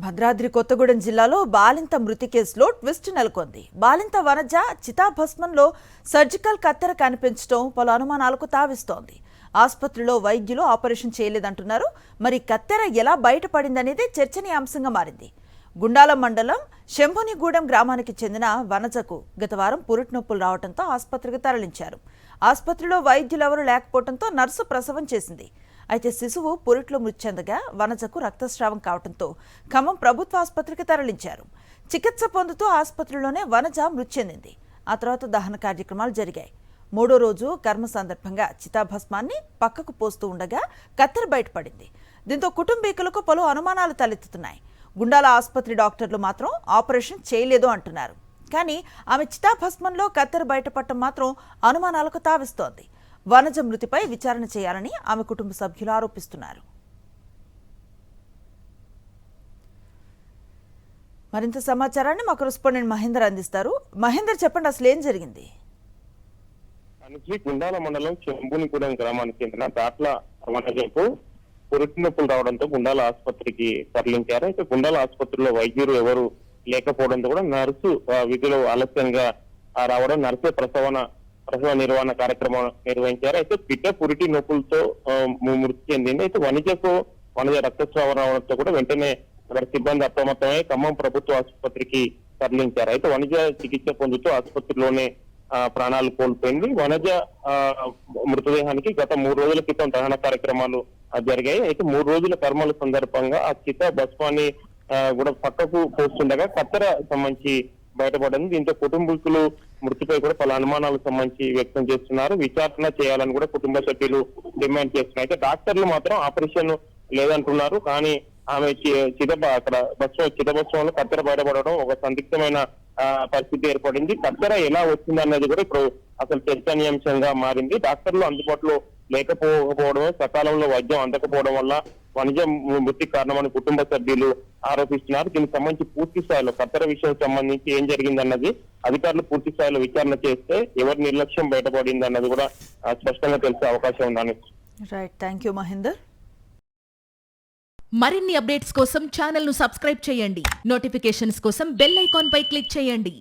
భద్రాద్రి కొత్తగూడెం జిల్లాలో బాలింత మృతి కేసులో ట్విస్ట్ నెలకొంది. బాలింత వనజ చితాభస్మంలో సర్జికల్ కత్తెర కనిపించడం పలు అనుమానాలకు తావిస్తోంది. ఆసుపత్రిలో వైద్యులు ఆపరేషన్ చేయలేదంటున్నారు. మరి కత్తెర ఎలా బయటపడిందనేది చర్చనీయాంశంగా మారింది. గుండాలం మండలం శంభునిగూడెం గ్రామానికి చెందిన వనజకు గత వారం పురిటి నొప్పులు రావడంతో ఆసుపత్రికి తరలించారు. ఆసుపత్రిలో వైద్యులెవరూ లేకపోవడంతో నర్సు ప్రసవం చేసింది. అయితే శిశువు పురిట్లో మృతి చెందగా వనజకు రక్తస్రావం కావడంతో ఖమ్మం ప్రభుత్వ ఆసుపత్రికి తరలించారు. చికిత్స పొందుతూ ఆసుపత్రిలోనే వనజ మృతి చెందింది. ఆ తర్వాత దహన కార్యక్రమాలు జరిగాయి. మూడో రోజు కర్మ సందర్భంగా చితాభస్మాన్ని పక్కకు పోస్తూ ఉండగా కత్తెర బయటపడింది. దీంతో కుటుంబీకులకు పలు అనుమానాలు తలెత్తుతున్నాయి. గుండాల ఆసుపత్రి డాక్టర్లు మాత్రం ఆపరేషన్ చేయలేదు అంటున్నారు. కానీ ఆమె చితాభస్మంలో కత్తెర బయటపడటం మాత్రం అనుమానాలకు తావిస్తోంది. వనజ మృతిపై విచారణ చేయాలని ఆమె కుటుంబ సభ్యులు ఆరోపిస్తున్నారు. మరింత సమాచారాన్ని మా కరెస్పాండెంట్ మహేందర్ అందిస్తారు. మహేందర్, చెప్పండి, అసలు ఏం జరిగింది? గుండాల మండలం చెంబునిగూడెం గ్రామానికి చెందిన దాట్ల వనజకు పురిటి నొప్పులు రావడంతో గుండాల ఆసుపత్రికి తరలించారు. అయితే గుండాల ఆసుపత్రిలో వైద్యులు ఎవరు లేకపోవడంతో కూడా నర్సు విధులు ఆలస్యంగా రావడం, నర్సే ప్రసవ నిర్వహణ కార్యక్రమం నిర్వహించారు. అయితే బిడ్డ పురిటి నొప్పులతో మృతి చెందింది. అయితే వనజ రక్తస్రావం రావడంతో కూడా వెంటనే అక్కడ సిబ్బంది అప్రమత్తమై ఖమ్మం ప్రభుత్వ ఆసుపత్రికి తరలించారు. అయితే వనజ చికిత్స పొందుతూ ఆసుపత్రిలోనే ప్రాణాలు కోల్పోయింది. వనజ మృతదేహానికి గత 3 రోజుల క్రితం దహన కార్యక్రమాలు జరిగాయి. అయితే 3 రోజుల కర్మల సందర్భంగా ఆ చిత భస్మాన్ని కూడా పక్కకు పోస్తుండగా కత్తెర సంబంధించి బయటపడింది. దీంతో కుటుంబీకులు మృతిపై కూడా పలు అనుమానాలకు సంబంధించి వ్యక్తం చేస్తున్నారు. విచారణ చేయాలని కూడా కుటుంబ సభ్యులు డిమాండ్ చేస్తున్నారు. అయితే డాక్టర్లు మాత్రం ఆపరేషన్ లేదంటున్నారు. కానీ ఆమె చితభస్మంలో కత్తెర బయటపడడం ఒక సందిగ్ధమైన పరిస్థితి ఏర్పడింది. కత్తెర ఎలా వచ్చింది అన్నది కూడా ఇప్పుడు అసలు చర్చనీయాంశంగా మారింది. డాక్టర్లు అందుబాటులో లేకపోవడం, సకాలంలో వైద్యం అందకపోవడం వల్ల వనజ మృతికి కారణమని కుటుంబ సభ్యులు ఆరోపిస్తున్నారు. దీనికి సంబంధించి పూర్తి స్థాయిలో కత్తెర విషయం సంబంధించి ఏం జరిగిందన్నది అధికారులు పూర్తి స్థాయిలో విచారణ చేస్తే ఎవరి నిర్లక్ష్యం బయటపడింది అన్నది కూడా స్పష్టంగా తెలిసే అవకాశం ఉందని. Right, thank you Mahender. మరిన్ని అప్డేట్స్ కోసం ఛానల్ ను సబ్స్క్రైబ్ చేయండి. నోటిఫికేషన్స్ కోసం బెల్ ఐకాన్ పై క్లిక్ చేయండి.